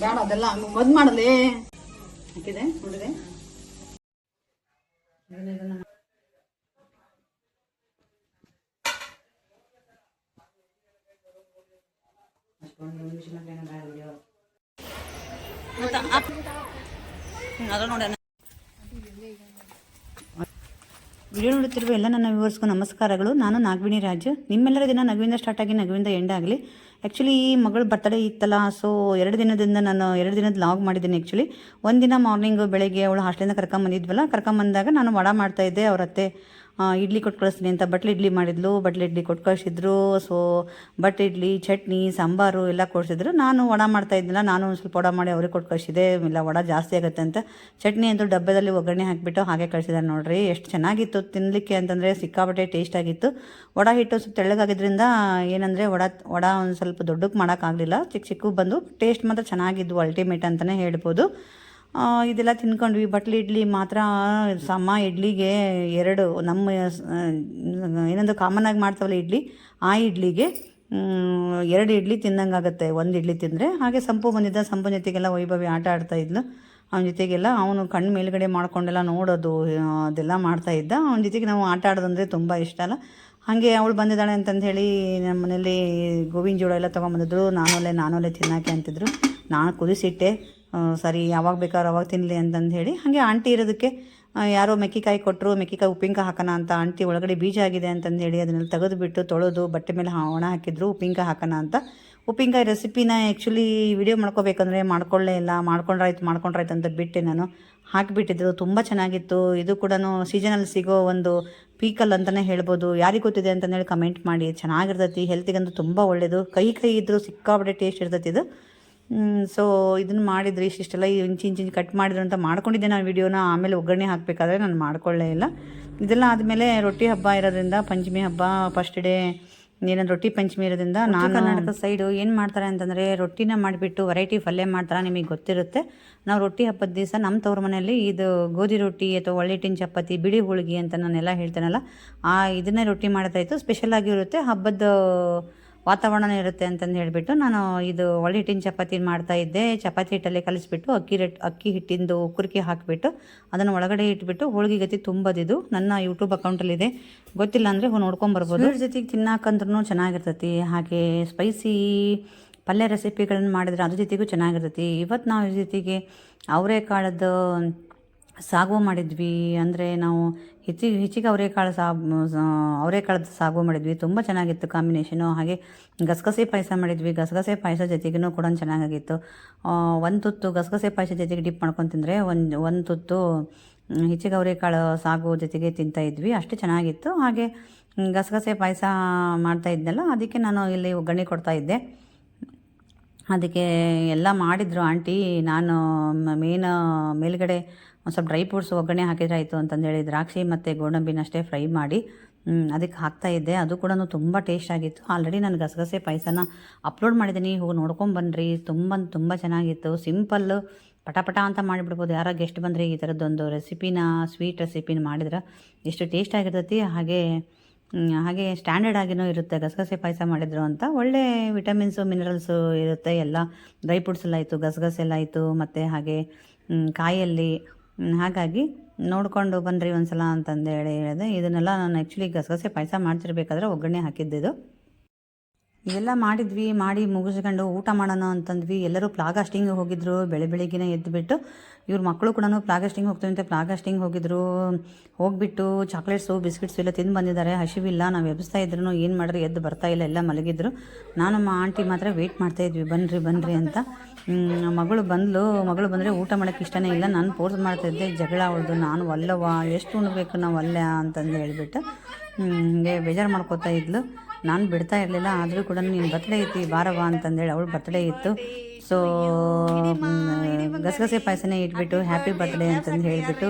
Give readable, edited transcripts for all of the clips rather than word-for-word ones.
ಬೇಡ ಅದೆಲ್ಲ ಮದ್ ಮಾಡಲಿ ಹಾಕಿದೆ ನೋಡಿದೆ. ಅದು ನೋಡೋಣ. ವಿಡಿಯೋ ನೋಡುತ್ತಿರುವ ಎಲ್ಲ ನನ್ನ ವ್ಯೂವರ್ಸ್ಗೂ ನಮಸ್ಕಾರಗಳು. ನಾನು ನಾಗವಿಣಿ ರಾಜ್. ನಿಮ್ಮೆಲ್ಲರ ದಿನ ನಗುವಿಂದ ಸ್ಟಾರ್ಟ್ ಆಗಿ ನಗುವಿಂದ ಎಂಡ್ ಆಗಲಿ. ಆ್ಯಕ್ಚುಲಿ ಈ ಮಗಳ ಬರ್ತಡೇ ಇತ್ತಲ್ಲ, ಸೊ 2 ದಿನದಿಂದ ನಾನು 2 ದಿನದ ಲಾಗ್ ಮಾಡಿದ್ದೀನಿ. ಆ್ಯಕ್ಚುಲಿ ಒಂದಿನ ಮಾರ್ನಿಂಗ್ ಬೆಳಗ್ಗೆ ಅವಳು ಹಾಸ್ಟೆಲಿಂದ ಕರ್ಕೊಂಬಂದಿದ್ವಲ್ಲ, ಕರ್ಕೊಂಬಂದಾಗ ನಾನು ವಡ ಮಾಡ್ತಾಯಿದ್ದೆ. ಅವ್ರ ಅತ್ತೆ ಇಡ್ಲಿ ಕೊಟ್ಟು ಕಳಿಸ್ತೀನಿ ಅಂತ ಬಟ್ಲು ಇಡ್ಲಿ ಮಾಡಿದ್ಲು, ಬಟ್ಲು ಇಡ್ಲಿ ಕೊಟ್ಟು ಕಳಿಸಿದ್ರು. ಸೊ ಬಟ್ ಇಡ್ಲಿ, ಚಟ್ನಿ, ಸಾಂಬಾರು ಎಲ್ಲ ಕೊಡಿಸಿದ್ರು. ನಾನು ವಡ ಮಾಡ್ತಾಯಿದ್ದಿಲ್ಲ, ನಾನು ಒಂದು ಸ್ವಲ್ಪ ವಡ ಮಾಡಿ ಅವ್ರಿಗೆ ಕೊಟ್ಟು ಕಳಿಸಿದೆ. ಇಲ್ಲ ವಡ ಜಾಸ್ತಿ ಆಗುತ್ತೆ ಅಂತ ಚಟ್ನಿ ಅಂತೂ ಡಬ್ಬದಲ್ಲಿ ಒಗ್ಗರಣೆ ಹಾಕಿಬಿಟ್ಟು ಹಾಗೆ ಕಳಿಸಿದ್ದಾರೆ. ನೋಡ್ರಿ ಎಷ್ಟು ಚೆನ್ನಾಗಿತ್ತು ತಿನ್ನಲಿಕ್ಕೆ ಅಂತಂದರೆ, ಸಿಕ್ಕಾಪಟ್ಟೆ ಟೇಸ್ಟ್ ಆಗಿತ್ತು. ವಡ ಹಿಟ್ಟು ಸ್ವಲ್ಪ ತೆಳ್ಳಗಾಗಿದ್ದರಿಂದ ಏನಂದರೆ ವಡ ಒಂದು ಸ್ವಲ್ಪ ದೊಡ್ಡಕ್ಕೆ ಮಾಡೋಕ್ಕಾಗಲಿಲ್ಲ, ಚಿಕ್ಕ ಚಿಕ್ಕ ಬಂದು ಟೇಸ್ಟ್ ಮಾತ್ರ ಚೆನ್ನಾಗಿದ್ವು, ಅಲ್ಟಿಮೇಟ್ ಅಂತಲೇ ಹೇಳ್ಬೋದು. ಇದೆಲ್ಲ ತಿನ್ಕೊಂಡ್ವಿ. ಬಟ್ಲು ಇಡ್ಲಿ ಮಾತ್ರ ಸಮ ಇಡ್ಲಿಗೆ 2 ನಮ್ಮ ಏನಂದ್ರೆ ಕಾಮನ್ನಾಗಿ ಮಾಡ್ತಾವಲ್ಲ ಇಡ್ಲಿ, ಆ ಇಡ್ಲಿಗೆ 2 ಇಡ್ಲಿ ತಿನ್ನಂಗಾಗುತ್ತೆ ಒಂದು ಇಡ್ಲಿ ತಿಂದರೆ. ಹಾಗೆ ಸಂಪು ಬಂದಿದ್ದ, ಸಂಪು ಜೊತೆಗೆಲ್ಲ ವೈಭವಿ ಆಟ ಆಡ್ತಾಯಿದ್ಲು. ಅವನ ಜೊತೆಗೆಲ್ಲ ಅವನು ಕಣ್ಣು ಮೇಲ್ಗಡೆ ಮಾಡ್ಕೊಂಡೆಲ್ಲ ನೋಡೋದು ಅದೆಲ್ಲ ಮಾಡ್ತಾಯಿದ್ದ. ಅವನ ಜೊತೆಗೆ ನಾವು ಆಟ ಆಡೋದಂದರೆ ತುಂಬ ಇಷ್ಟ ಅಲ್ಲ. ಹಾಗೆ ಅವಳು ಬಂದಿದ್ದಾಳೆ ಅಂತಂದು ಹೇಳಿ ನಮ್ಮ ಮನೇಲಿ ಗೋವಿನ ಜೋಳ ಎಲ್ಲ ತೊಗೊಂಬಂದಿದ್ರು. ನಾನೊಲೆ ತಿನ್ನೋಕ್ಕೆ ಅಂತಿದ್ರು. ನಾನು ಕುದಿಸಿಟ್ಟೆ, ಸರಿ ಯಾವಾಗ ಬೇಕಾದ್ರೂ ಅವಾಗ ತಿನ್ನಲಿ ಅಂತಂದು ಹೇಳಿ. ಹಾಗೆ ಆಂಟಿ ಇರೋದಕ್ಕೆ ಯಾರೋ ಮೆಕ್ಕಿಕಾಯಿ ಕೊಟ್ಟರು, ಮೆಕ್ಕಿಕಾಯಿ ಉಪ್ಪಿನಕಾಯಿ ಹಾಕೋಣ ಅಂತ. ಆಂಟಿ ಒಳಗಡೆ ಬೀಜ ಆಗಿದೆ ಅಂತಂದು ಹೇಳಿ ಅದನ್ನೆಲ್ಲ ತೆಗೆದುಬಿಟ್ಟು ತೊಳೆದು ಬಟ್ಟೆ ಮೇಲೆ ಒಣ ಹಾಕಿದ್ರು, ಉಪ್ಪಿನಕಾಯಿ ಹಾಕೋಣ ಅಂತ. ಉಪ್ಪಿನಕಾಯಿ ರೆಸಿಪಿನ ಆ್ಯಕ್ಚುಲಿ ವಿಡಿಯೋ ಮಾಡ್ಕೋಬೇಕಂದ್ರೆ ಮಾಡ್ಕೊಳ್ಳೇ ಇಲ್ಲ. ಮಾಡ್ಕೊಂಡ್ರಾಯ್ತು ಅಂತ ಬಿಟ್ಟೆ ನಾನು. ಹಾಕಿಬಿಟ್ಟಿದ್ರು, ತುಂಬ ಚೆನ್ನಾಗಿತ್ತು. ಇದು ಕೂಡ ಸೀಸನಲ್ಲಿ ಸಿಗೋ ಒಂದು ಪೀಕಲ್ ಅಂತಲೇ ಹೇಳ್ಬೋದು. ಯಾರಿಗೆ ಗೊತ್ತಿದೆ ಅಂತಂದೇಳಿ ಕಮೆಂಟ್ ಮಾಡಿ. ಚೆನ್ನಾಗಿರ್ತೈತಿ, ಹೆಲ್ತಿಗಂತೂ ತುಂಬ ಒಳ್ಳೆಯದು. ಕೈ ಇದ್ದರೂ ಸಿಕ್ಕಾಪಟ್ಟೆ ಟೇಸ್ಟ್ ಇರ್ತೈತಿ ಇದು. ಸೊ ಇದನ್ನು ಮಾಡಿದ್ರಿ, ಇಷ್ಟೆಲ್ಲ ಇಂಚು ಕಟ್ ಮಾಡಿದ್ರು ಅಂತ ಮಾಡ್ಕೊಂಡಿದ್ದೆ ನಾನು ವಿಡಿಯೋನ. ಆಮೇಲೆ ಒಗ್ಗರಣೆ ಹಾಕಬೇಕಾದ್ರೆ ನಾನು ಮಾಡ್ಕೊಳ್ಳೇ ಇಲ್ಲ. ಇದೆಲ್ಲ ಆದಮೇಲೆ ರೊಟ್ಟಿ ಹಬ್ಬ ಇರೋದ್ರಿಂದ, ಪಂಚಮಿ ಹಬ್ಬ ಫಸ್ಟ್ ಡೇ ಏನಂದ್ರೆ ರೊಟ್ಟಿ ಪಂಚಮಿ ಇರೋದ್ರಿಂದ, ನಾನು ಕರ್ನಾಟಕ ಸೈಡು ಏನು ಮಾಡ್ತಾರೆ ಅಂತಂದರೆ ರೊಟ್ಟಿನ ಮಾಡಿಬಿಟ್ಟು ವೆರೈಟಿ ಪಲ್ಯ ಮಾಡ್ತಾರೆ, ನಿಮಗೆ ಗೊತ್ತಿರುತ್ತೆ. ನಾವು ರೊಟ್ಟಿ ಹಬ್ಬದ ದಿವಸ ನಮ್ಮ ತವ್ರ ಮನೆಯಲ್ಲಿ ಇದು ಗೋಧಿ ರೊಟ್ಟಿ ಅಥವಾ ಒಳ್ಳಿಟ್ಟಿನ ಚಪಾತಿ, ಬಿಳಿ ಹೋಳಿಗೆ ಅಂತ ನಾನೆಲ್ಲ ಹೇಳ್ತೇನಲ್ಲ, ಇದನ್ನೇ ರೊಟ್ಟಿ ಮಾಡ್ತಾಯಿತ್ತು. ಸ್ಪೆಷಲಾಗಿ ಇರುತ್ತೆ, ಹಬ್ಬದ ವಾತಾವರಣ ಇರುತ್ತೆ ಅಂತಂದು ಹೇಳಿಬಿಟ್ಟು ನಾನು ಇದು ಒಳ್ಳೆ ಹಿಟ್ಟಿನ ಚಪಾತಿ ಮಾಡ್ತಾಯಿದ್ದೆ. ಚಪಾತಿ ಹಿಟ್ಟಲ್ಲಿ ಕಲಿಸ್ಬಿಟ್ಟು ಅಕ್ಕಿ ಹಿಟ್ಟಿಂದು ಕುರ್ಕಿ ಹಾಕಿಬಿಟ್ಟು ಅದನ್ನು ಒಳಗಡೆ ಇಟ್ಬಿಟ್ಟು ಹೋಳಿಗೆ ಗತಿ ತುಂಬೋದಿದು ನನ್ನ ಯೂಟ್ಯೂಬ್ ಅಕೌಂಟಲ್ಲಿದೆ. ಗೊತ್ತಿಲ್ಲ ಅಂದರೆ ನೋಡ್ಕೊಂಬರ್ಬೋದು. ಇದ್ರ ಜೊತೆಗೆ ತಿನ್ನಾಕಂದ್ರೂ ಚೆನ್ನಾಗಿರ್ತೈತಿ. ಹಾಗೆ ಸ್ಪೈಸಿ ಪಲ್ಯ ರೆಸಿಪಿಗಳನ್ನು ಮಾಡಿದ್ರೆ ಅದ್ರ ಜೊತೆಗೂ ಚೆನ್ನಾಗಿರ್ತೈತಿ. ಇವತ್ತು ನಾವು ಇದ್ರ ಜೊತೆಗೆ ಅವರೆಕಾಳದ್ದು ಸಾಗು ಮಾಡಿದ್ವಿ. ಅಂದರೆ ನಾವು ಹೆಚ್ಚಿಗೆ ಅವರೆಕಾಳದ ಸಾಗು ಮಾಡಿದ್ವಿ, ತುಂಬ ಚೆನ್ನಾಗಿತ್ತು ಕಾಂಬಿನೇಷನು. ಹಾಗೆ ಗಸಗಸೆ ಪಾಯಸ ಮಾಡಿದ್ವಿ. ಗಸಗಸೆ ಪಾಯಸ ಜೊತೆಗೂ ಕೂಡ ಚೆನ್ನಾಗಿತ್ತು. ಒಂದು ತುತ್ತು ಗಸಗಸೆ ಪಾಯಸ ಜೊತೆಗೆ ಡಿಪ್ ಮಾಡ್ಕೊಂಡು ತಿಂದರೆ ಒಂದು ತುತ್ತು ಹೆಚ್ಚಿಗೆ ಅವರೆಕಾಳು ಸಾಗು ಜೊತೆಗೆ ತಿಂತಾಯಿದ್ವಿ, ಅಷ್ಟು ಚೆನ್ನಾಗಿತ್ತು. ಹಾಗೆ ಗಸಗಸೆ ಪಾಯಸ ಮಾಡ್ತಾಯಿದ್ನಲ್ಲ, ಅದಕ್ಕೆ ನಾನು ಇಲ್ಲಿ ಒಗ್ಗರಣೆ ಕೊಡ್ತಾಯಿದ್ದೆ. ಅದಕ್ಕೆ ಎಲ್ಲ ಮಾಡಿದರು ಆಂಟಿ. ನಾನು ಮೇಲ್ಗಡೆ ಒಂದು ಸ್ವಲ್ಪ ಡ್ರೈ ಫ್ರೂಟ್ಸ್ ಒಗ್ಗರಣೆ ಹಾಕಿದ್ರೆ ಆಯಿತು ಅಂತಂದೇಳಿ ದ್ರಾಕ್ಷಿ ಮತ್ತು ಗೋಡಂಬಿನ ಅಷ್ಟೇ ಫ್ರೈ ಮಾಡಿ ಅದಕ್ಕೆ ಹಾಕ್ತಾಯಿದ್ದೆ. ಅದು ಕೂಡ ತುಂಬ ಟೇಸ್ಟ್ ಆಗಿತ್ತು. ಆಲ್ರೆಡಿ ನಾನು ಗಸಗಸೆ ಪಾಯಸನ ಅಪ್ಲೋಡ್ ಮಾಡಿದ್ದೀನಿ, ಹೋಗಿ ನೋಡ್ಕೊಂಬನ್ನಿರಿ. ತುಂಬ ಚೆನ್ನಾಗಿತ್ತು. ಸಿಂಪಲ್ಲು ಪಟ ಅಂತ ಮಾಡಿಬಿಡ್ಬೋದು. ಯಾರೋ ಗೆಸ್ಟ್ ಬಂದರೆ ಈ ಥರದ್ದೊಂದು ರೆಸಿಪಿನ, ಸ್ವೀಟ್ ರೆಸಿಪಿನ ಮಾಡಿದ್ರೆ ಎಷ್ಟು ಟೇಸ್ಟ್ ಆಗಿರ್ತೈತಿ. ಹಾಗೆ ಸ್ಟ್ಯಾಂಡರ್ಡ್ ಆಗಿನೂ ಇರುತ್ತೆ. ಗಸಗಸೆ ಪಾಯಸ ಮಾಡಿದ್ರು ಅಂತ ಒಳ್ಳೆ ವಿಟಮಿನ್ಸು ಮಿನರಲ್ಸು ಇರುತ್ತೆ. ಎಲ್ಲ ಡ್ರೈ ಫ್ರೂಟ್ಸ್ ಎಲ್ಲ ಆಯಿತು, ಗಸಗಸೆ ಎಲ್ಲ ಆಯಿತು, ಮತ್ತು ಹಾಗೆ ಕಾಯಲ್ಲಿ. ಹಾಗಾಗಿ ನೋಡಿಕೊಂಡು ಬನ್ನಿರಿ ಒಂದ್ಸಲ ಅಂತಂದು ಹೇಳಿದೆ. ಇದನ್ನೆಲ್ಲ ನಾನು ಆ್ಯಕ್ಚುಲಿ ಗಸಗಸೆ ಪಾಯಸ ಮಾಡ್ತಿರ್ಬೇಕಾದ್ರೆ ಒಗ್ಗರಣೆ ಹಾಕಿದ್ದಿದ್ದು. ಇವೆಲ್ಲ ಮಾಡಿ ಮುಗಿಸ್ಕೊಂಡು ಊಟ ಮಾಡೋಣ ಅಂತಂದ್ವಿ. ಎಲ್ಲರೂ ಪ್ಲಾಗಾಸ್ಟಿಂಗ್ ಹೋಗಿದ್ರು. ಬೆಳಿಗ್ಗೆನೇ ಎದ್ದುಬಿಟ್ಟು ಇವ್ರ ಮಕ್ಕಳು ಕೂಡ ಪ್ಲಾಗಾಸ್ಟಿಂಗ್ ಹೋಗ್ತೀವಿ ಅಂತ ಪ್ಲಾಗಾಸ್ಟಿಂಗ್ ಹೋಗಿಬಿಟ್ಟು ಚಾಕ್ಲೇಟ್ಸು ಬಿಸ್ಕಿಟ್ಸು ಎಲ್ಲ ತಿಂದು ಬಂದಿದ್ದಾರೆ. ಹಸಿವಿಲ್ಲ. ನಾವು ಎಬ್ಬಿಸ್ತಾ ಇದ್ರು ಏನು ಮಾಡಿದ್ರೆ ಎದ್ದು ಬರ್ತಾಯಿಲ್ಲ, ಎಲ್ಲ ಮಲಗಿದ್ರು. ನಾನು ನಮ್ಮ ಆಂಟಿ ಮಾತ್ರ ವೆಯ್ಟ್ ಮಾಡ್ತಾಯಿದ್ವಿ, ಬನ್ನಿರಿ ಅಂತ. ಮಗಳು ಬಂದರೆ ಊಟ ಮಾಡೋಕ್ಕೆ ಇಷ್ಟನೇ ಇಲ್ಲ. ನಾನು ಫೋರ್ಸ್ ಮಾಡ್ತಾಯಿದ್ದೆ, ಜಗಳ ಅವಳದು. ನಾನು ಒಲ್ಲವ, ಎಷ್ಟು ಉಣ್ಬೇಕು ನಾವು ಒಲ್ಲ ಅಂತಂದು ಹೇಳಿಬಿಟ್ಟು ಹಿಂಗೆ ಬೇಜಾರು ಮಾಡ್ಕೋತಾ ಇದ್ಲು. ನಾನು ಬಿಡ್ತಾ ಇರಲಿಲ್ಲ. ಆದರೂ ಕೂಡ ನೀನು ಬರ್ತಡೇ ಐತಿ ಬಾರವ್ವ ಅಂತಂದೇಳಿ ಅವಳು ಬರ್ತಡೇ ಇತ್ತು. ಸೊ ಗಸಗಸೆ ಪಾಯಸನೇ ಇಟ್ಬಿಟ್ಟು ಹ್ಯಾಪಿ ಬರ್ತ್ಡೇ ಅಂತಂದು ಹೇಳಿಬಿಟ್ಟು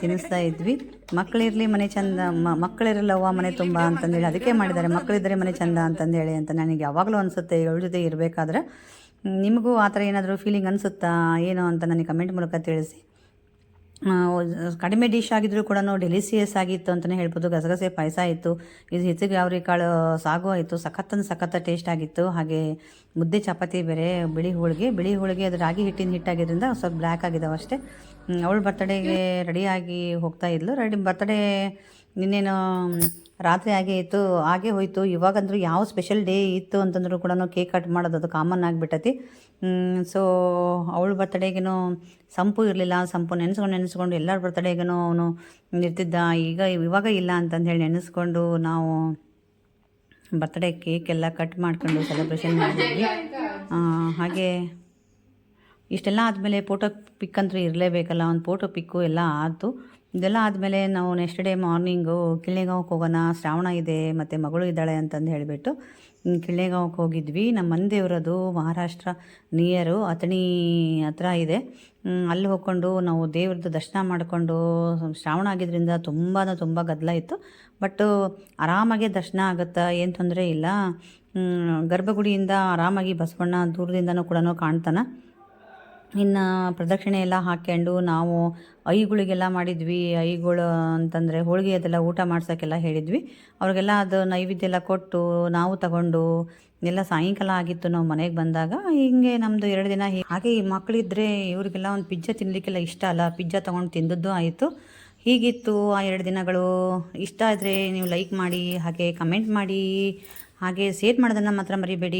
ತಿನ್ನಿಸ್ತಾ ಇದ್ವಿ. ಮಕ್ಕಳಿರಲಿ ಮನೆ ಚಂದ, ಮಕ್ಕಳಿರಲ್ಲವ್ವ ಮನೆ ತುಂಬ ಅಂತಂದೇಳಿ ಅದಕ್ಕೆ ಮಾಡಿದ್ದಾರೆ. ಮಕ್ಕಳಿದ್ದರೆ ಮನೆ ಚಂದ ಅಂತಂದೇಳಿ ಅಂತ ನನಗೆ ಯಾವಾಗಲೂ ಅನಿಸುತ್ತೆ. ಇವಳ ಜೊತೆ ಇರಬೇಕಾದ್ರೆ ನಿಮಗೂ ಆ ಥರ ಏನಾದರೂ ಫೀಲಿಂಗ್ ಅನಿಸುತ್ತಾ ಏನೋ ಅಂತ ನನಗೆ ಕಮೆಂಟ್ ಮೂಲಕ ತಿಳಿಸಿ. ಕಡಿಮೆ ಡಿಶ್ ಆಗಿದ್ರೂ ಕೂಡ ಡೆಲಿಸಿಯಸ್ ಆಗಿತ್ತು ಅಂತಲೇ ಹೇಳ್ಬೋದು. ಗಸಗಸೆ ಪಾಯಸ ಇತ್ತು, ಇದು ಹಿಚಗೆ ಅವರೆಕಾಳು ಸಾಗು ಆಯಿತು, ಸಖತ್ತ ಟೇಸ್ಟ್ ಆಗಿತ್ತು. ಹಾಗೆ ಮುದ್ದೆ ಚಪಾತಿ ಬೇರೆ, ಬಿಳಿ ಹೋಳಿಗೆ ಅದು ರಾಗಿ ಹಿಟ್ಟಿನ ಹಿಟ್ಟಾಗಿದ್ದರಿಂದ ಸ್ವಲ್ಪ ಬ್ಲ್ಯಾಕ್ ಆಗಿದ್ದಾವೆ ಅಷ್ಟೇ. ಅವಳ ಬರ್ತಡೇಗೆ ರೆಡಿಯಾಗಿ ಹೋಗ್ತಾ ಇದ್ಲು. ಬರ್ತಡೇ ಇನ್ನೇನು ರಾತ್ರಿ ಹಾಗೆ ಹೋಯಿತು. ಇವಾಗಂದ್ರೂ ಯಾವ ಸ್ಪೆಷಲ್ ಡೇ ಇತ್ತು ಅಂತಂದ್ರೂ ಕೂಡ ಕೇಕ್ ಕಟ್ ಮಾಡೋದು ಅದು ಕಾಮನ್ ಆಗಿಬಿಟ್ಟತಿ. ಸೊ ಅವಳ ಬರ್ತಡೇಗೇನೋ ಸಂಪು ಇರಲಿಲ್ಲ. ಸಂಪು ನೆನೆಸ್ಕೊಂಡು ಎಲ್ಲರ ಬರ್ತಡೇಗೇನೋ ಅವನು ಇರ್ತಿದ್ದ. ಇವಾಗ ಇಲ್ಲ ಅಂತಂದು ಹೇಳಿ ನೆನೆಸ್ಕೊಂಡು ನಾವು ಬರ್ತಡೇ ಕೇಕ್ ಎಲ್ಲ ಕಟ್ ಮಾಡ್ಕೊಂಡು ಸೆಲೆಬ್ರೇಷನ್ ಮಾಡಿದ್ವಿ. ಹಾಗೆ ಇಷ್ಟೆಲ್ಲ ಆದಮೇಲೆ ಫೋಟೋ ಪಿಕ್ ಅಂತೂ ಇರಲೇಬೇಕಲ್ಲ, ಒಂದು ಫೋಟೋ ಪಿಕ್ಕು ಎಲ್ಲ ಆಯಿತು. ಇದೆಲ್ಲ ಆದಮೇಲೆ ನಾವು ನೆಕ್ಸ್ಟ್ ಡೇ ಮಾರ್ನಿಂಗು ಕಿಳ್ಳೆಗಾಂವ್ಗೆ ಹೋಗೋಣ, ಶ್ರಾವಣ ಇದೆ ಮತ್ತು ಮಗಳು ಇದ್ದಾಳೆ ಅಂತಂದು ಹೇಳಿಬಿಟ್ಟು ಕಿಳ್ಳೆಗಾಂವ್ಗೆ ಹೋಗಿದ್ವಿ. ನಮ್ಮ ಮನೆದೇವ್ರದು ಮಹಾರಾಷ್ಟ್ರ ನಿಯರು ಅಥಣಿ ಹತ್ರ ಇದೆ. ಅಲ್ಲಿ ಹೋಗ್ಕೊಂಡು ನಾವು ದೇವ್ರದ್ದು ದರ್ಶನ ಮಾಡಿಕೊಂಡು, ಶ್ರಾವಣ ಆಗಿದ್ದರಿಂದ ತುಂಬ ಗದ್ದಲ ಇತ್ತು. ಬಟ್ಟು ಆರಾಮಾಗೆ ದರ್ಶನ ಆಗುತ್ತಾ, ಏನು ತೊಂದರೆ ಇಲ್ಲ. ಗರ್ಭಗುಡಿಯಿಂದ ಆರಾಮಾಗಿ ಬಸವಣ್ಣ ದೂರದಿಂದನೂ ಕೂಡ ಕಾಣ್ತಾನೆ. ಇನ್ನು ಪ್ರದಕ್ಷಿಣೆ ಎಲ್ಲ ಹಾಕ್ಕೊಂಡು ನಾವು ಐಗಳಿಗೆಲ್ಲ ಮಾಡಿದ್ವಿ. ಐಗಳು ಅಂತಂದರೆ ಹೋಳಿಗೆ ಅದೆಲ್ಲ ಊಟ ಮಾಡ್ಸೋಕ್ಕೆಲ್ಲ ಹೇಳಿದ್ವಿ. ಅವ್ರಿಗೆಲ್ಲ ಅದು ನೈವೇದ್ಯ ಎಲ್ಲ ಕೊಟ್ಟು ನಾವು ತಗೊಂಡು ಎಲ್ಲ ಸಾಯಂಕಾಲ ಆಗಿತ್ತು ನಾವು ಮನೆಗೆ ಬಂದಾಗ. ಹಿಂಗೆ ನಮ್ಮದು 2 ದಿನ ಹಾಗೆ ಈ ಮಕ್ಕಳಿದ್ರೆ ಇವರಿಗೆಲ್ಲ ಒಂದು ಪಿಜ್ಜಾ ತಿನ್ನಲಿಕ್ಕೆಲ್ಲ ಇಷ್ಟ ಅಲ್ಲ, ಪಿಜ್ಜಾ ತೊಗೊಂಡು ತಿಂದದ್ದು ಆಯಿತು. ಹೀಗಿತ್ತು ಆ 2 ದಿನಗಳು. ಇಷ್ಟ ಆದರೆ ನೀವು ಲೈಕ್ ಮಾಡಿ, ಹಾಗೆ ಕಮೆಂಟ್ ಮಾಡಿ, ಹಾಗೆ ಶೇರ್ ಮಾಡೋದನ್ನು ಮಾತ್ರ ಮರಿಬೇಡಿ.